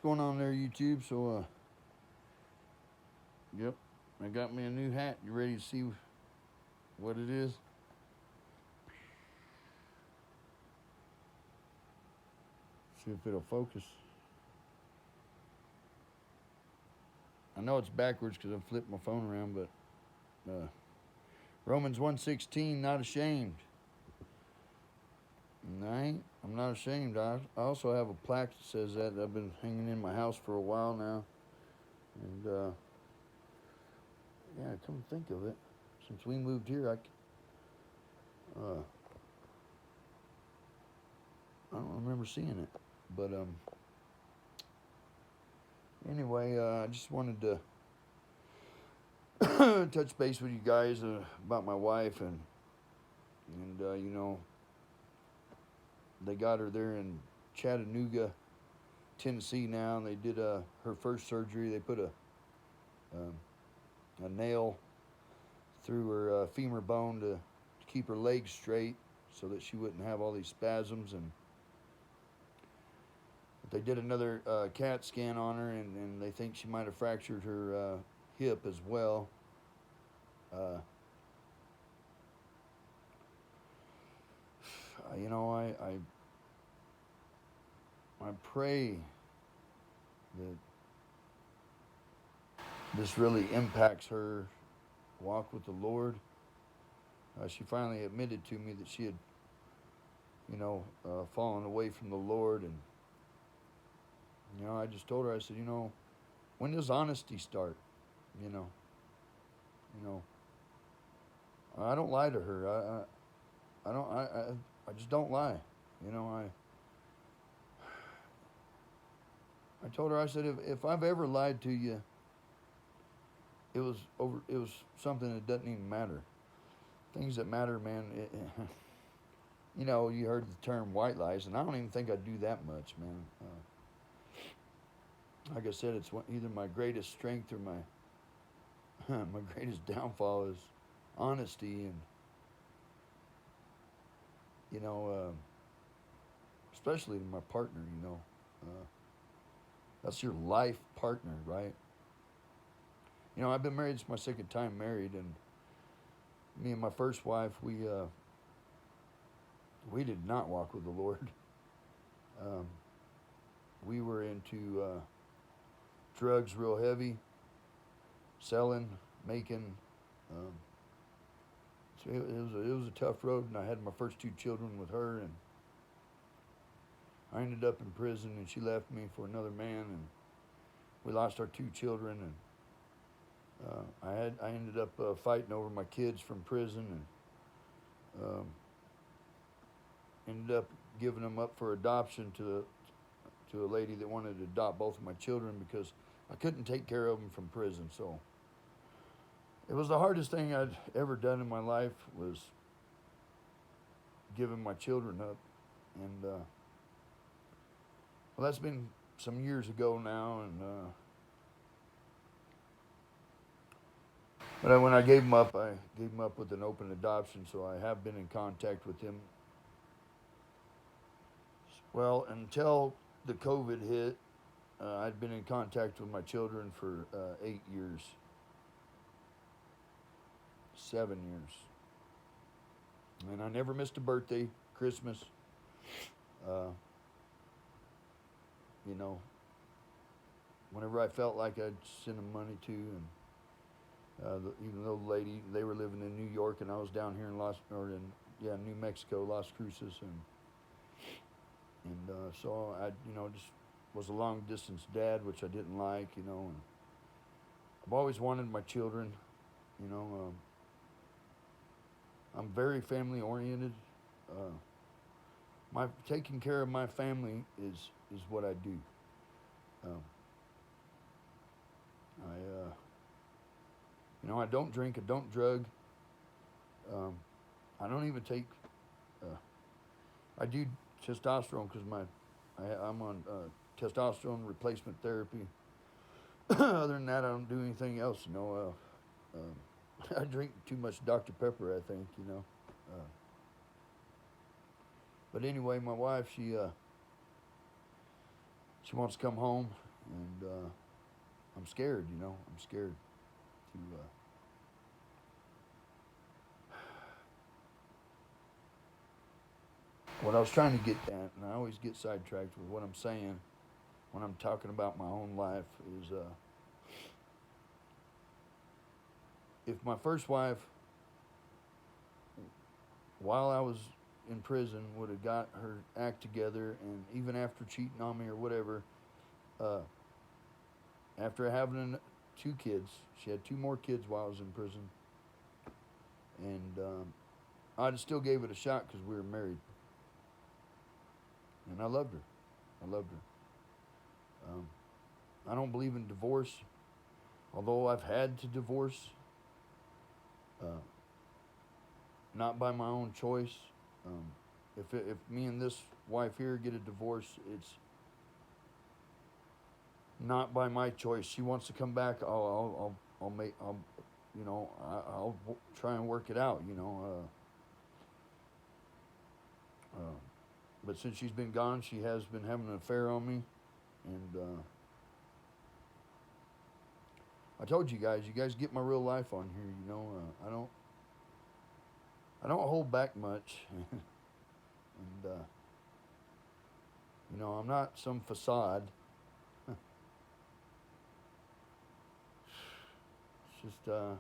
going on there, YouTube? So, yep, I got me a new hat. You ready to see what it is? See if it'll focus. I know it's backwards because I flipped my phone around, but Romans 1:16, not ashamed. I'm not ashamed. I also have a plaque that says that. I've been hanging in my house for a while now. And, yeah, come to think of it, since we moved here, I don't remember seeing it. But, anyway, I just wanted to touch base with you guys about my wife. And you know, they got her there in Chattanooga, Tennessee now, and they did her first surgery. They put a nail through her femur bone to keep her legs straight so that she wouldn't have all these spasms. And they did another CAT scan on her, and they think she might have fractured her hip as well. You know, I pray that this really impacts her walk with the Lord. She finally admitted to me that she had, you know, fallen away from the Lord. And, you know, I just told her, I said, you know, when does honesty start? You know, I don't lie to her. I just don't lie. You know, I told her, I said, if I've ever lied to you, it was something that doesn't even matter. Things that matter, man. You know, you heard the term white lies, and I don't even think I do that much, man. Like I said, it's either my greatest strength or my greatest downfall is honesty. And, you know, especially to my partner, you know. That's your life partner, right? You know, I've been married. It's my second time married, and me and my first wife, we did not walk with the Lord. We were into drugs real heavy, selling, making. So it was a tough road, and I had my first two children with her, and I ended up in prison, and she left me for another man, and we lost our two children. And I ended up fighting over my kids from prison, and ended up giving them up for adoption to a lady that wanted to adopt both of my children because I couldn't take care of them from prison. So it was the hardest thing I'd ever done in my life, was giving my children up. And well, that's been some years ago now, and but when I gave them up, I gave them up with an open adoption, so I have been in contact with them. Well, until the COVID hit, I'd been in contact with my children for 8 years. 7 years. And I never missed a birthday, Christmas. You know, whenever I felt like I'd send them money to, and even though the lady, they were living in New York, and I was down here in New Mexico, Las Cruces, and so I, you know, just was a long distance dad, which I didn't like, you know. And I've always wanted my children, you know. I'm very family oriented. My taking care of my family is what I do. You know, I don't drink, I don't drug. I don't even take. I do testosterone because I'm on testosterone replacement therapy. Other than that, I don't do anything else. You know, I drink too much Dr. Pepper, I think. You know. But anyway, my wife, she wants to come home, and I'm scared. I'm scared to. What I was trying to get at, and I always get sidetracked with what I'm saying when I'm talking about my own life, is if my first wife, while I was in prison, would have got her act together, and even after cheating on me or whatever, uh, after having 2 kids, she had 2 more kids while I was in prison, and I'd still gave it a shot because we were married, and I loved her. I loved her. I don't believe in divorce, although I've had to divorce, uh, not by my own choice. If me and this wife here get a divorce, it's not by my choice. She wants to come back. I'll make. I'll try and work it out. But since she's been gone, she has been having an affair on me, and I told you guys. You guys get my real life on here. I don't hold back much, and I'm not some facade. It's just I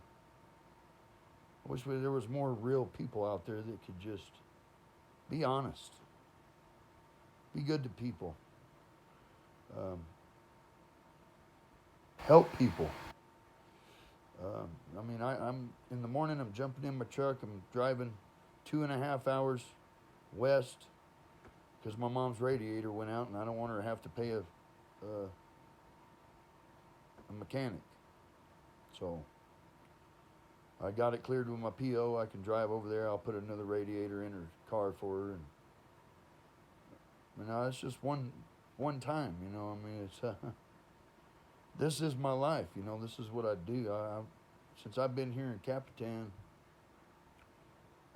wish there was more real people out there that could just be honest, be good to people, help people. I'm in the morning. I'm jumping in my truck. I'm driving 2.5 hours west because my mom's radiator went out, and I don't want her to have to pay a mechanic. So I got it cleared with my PO. I can drive over there. I'll put another radiator in her car for her, and it's just one time. It's this is my life. This is what I do. Since I've been here in Capitan,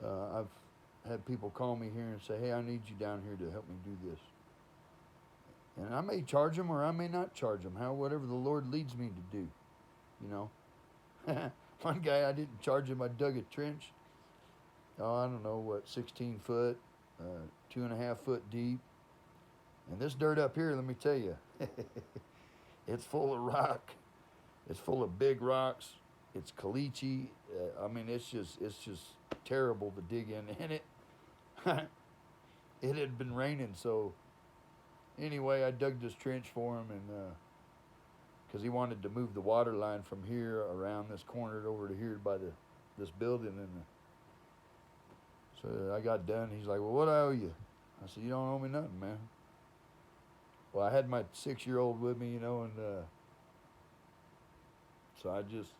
I've had people call me here and say, "Hey, I need you down here to help me do this." And I may charge them or I may not charge them, whatever the Lord leads me to do. One guy, I didn't charge him. I dug a trench. I don't know 16 foot, 2.5 foot deep. And this dirt up here, let me tell you, it's full of rock. It's full of big rocks. It's caliche. It's just terrible to dig in. And it had been raining, so anyway, I dug this trench for him, and because he wanted to move the water line from here around this corner over to here by this building, and so I got done. He's like, "Well, what I owe you?" I said, "You don't owe me nothing, man." Well, I had my 6-year-old with me, and so I just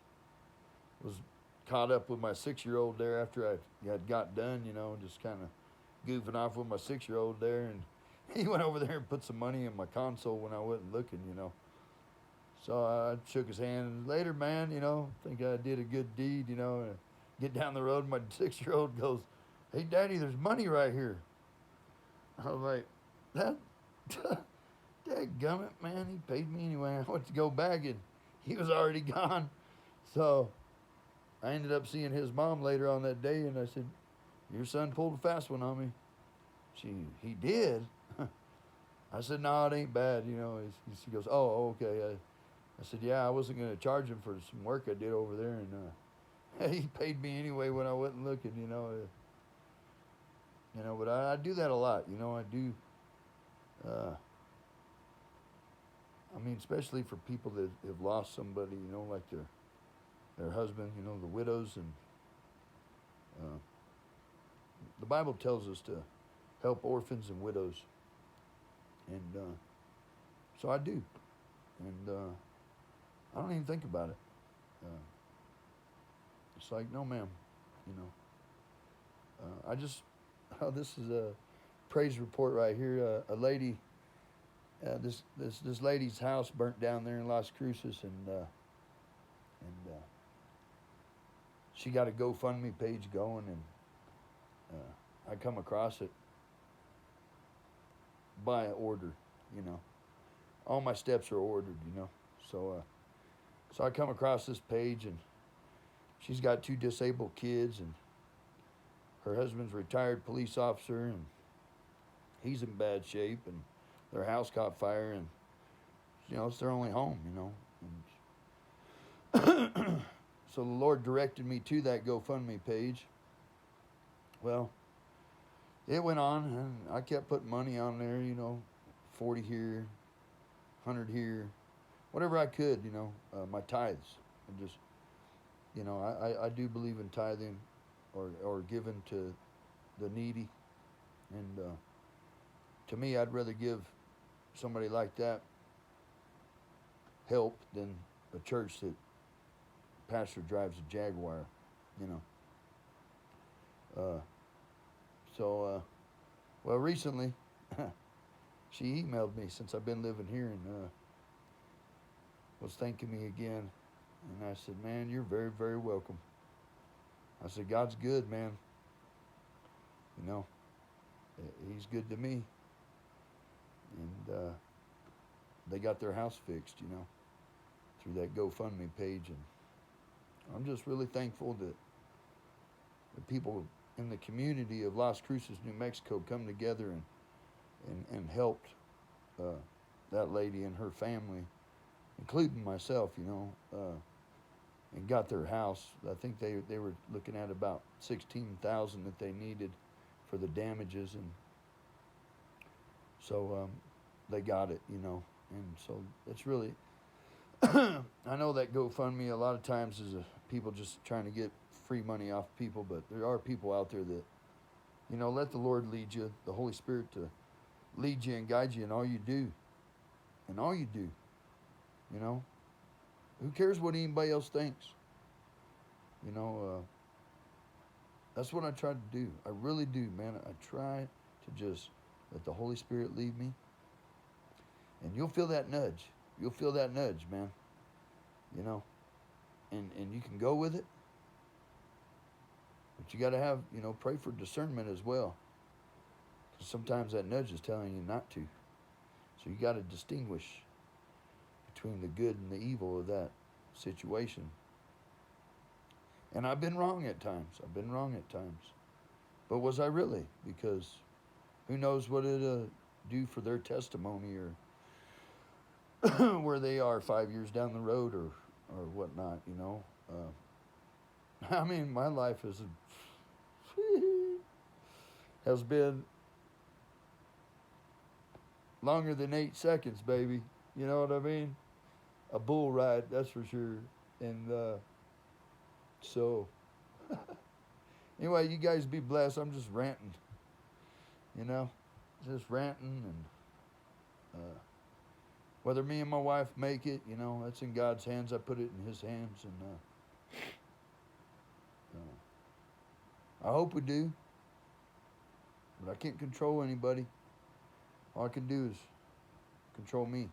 was caught up with my 6-year-old there after I had got done, just kind of goofing off with my 6-year-old there, and he went over there and put some money in my console when I wasn't looking, So I shook his hand, and later, man, think I did a good deed, and get down the road, and my 6-year-old goes, "Hey, Daddy, there's money right here." I was like, "That, dadgummit, man, he paid me anyway." I went to go back, and he was already gone. So I ended up seeing his mom later on that day, and I said, "Your son pulled a fast one on me." He did? I said, "No, it ain't bad." She goes, "Oh, okay." I said, "Yeah, I wasn't going to charge him for some work I did over there, and he paid me anyway when I wasn't looking, But I do that a lot, I do. Especially for people that have lost somebody, like their husband, the widows, and the Bible tells us to help orphans and widows, and so I do, and I don't even think about it. It's like, no, ma'am, I just, this is a praise report right here. A lady, this lady's house burnt down there in Las Cruces, and she got a GoFundMe page going, and I come across it by order, all my steps are ordered, So I come across this page, and she's got 2 disabled kids, and her husband's a retired police officer, and he's in bad shape, and their house caught fire, and it's their only home, And so the Lord directed me to that GoFundMe page. Well, it went on, and I kept putting money on there, 40 here, 100 here, whatever I could, my tithes. And just, I do believe in tithing or giving to the needy. And to me, I'd rather give somebody like that help than a church that pastor drives a Jaguar, Well, recently, she emailed me since I've been living here, and was thanking me again. And I said, man, you're very, very welcome. I said, God's good, man. He's good to me. And they got their house fixed, through that GoFundMe page. And I'm just really thankful that the people in the community of Las Cruces, New Mexico, come together and helped that lady and her family, including myself, and got their house. I think they were looking at about $16,000 that they needed for the damages, and so they got it, and so it's really, I know that GoFundMe a lot of times is people just trying to get free money off people, but there are people out there that, let the Lord lead you, the Holy Spirit to lead you and guide you in all you do. In all you do, Who cares what anybody else thinks? That's what I try to do. I really do, man. I try to just let the Holy Spirit lead me. And you'll feel that nudge. You'll feel that nudge, man. And you can go with it. But you got to have, pray for discernment as well. Because sometimes that nudge is telling you not to. So you got to distinguish between the good and the evil of that situation. And I've been wrong at times. But was I really? Because who knows what it'll do for their testimony, or where they are 5 years down the road, or whatnot, I mean, my life has been longer than 8 seconds, baby. You know what I mean? A bull ride, that's for sure. And so, anyway, you guys be blessed. I'm just ranting, just ranting. And whether me and my wife make it, that's in God's hands. I put it in His hands, and I hope we do. But I can't control anybody. All I can do is control me.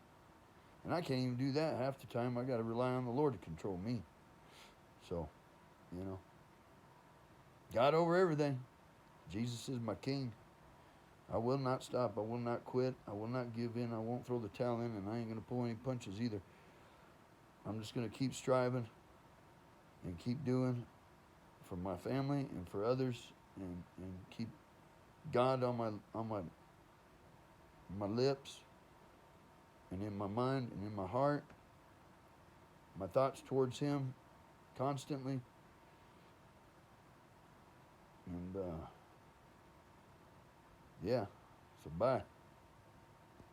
And I can't even do that half the time. I got to rely on the Lord to control me. So, God over everything. Jesus is my King. I will not stop. I will not quit. I will not give in. I won't throw the towel in, and I ain't going to pull any punches either. I'm just going to keep striving and keep doing for my family and for others, and keep God on my lips, and in my mind, and in my heart, my thoughts towards Him constantly. And yeah, so bye.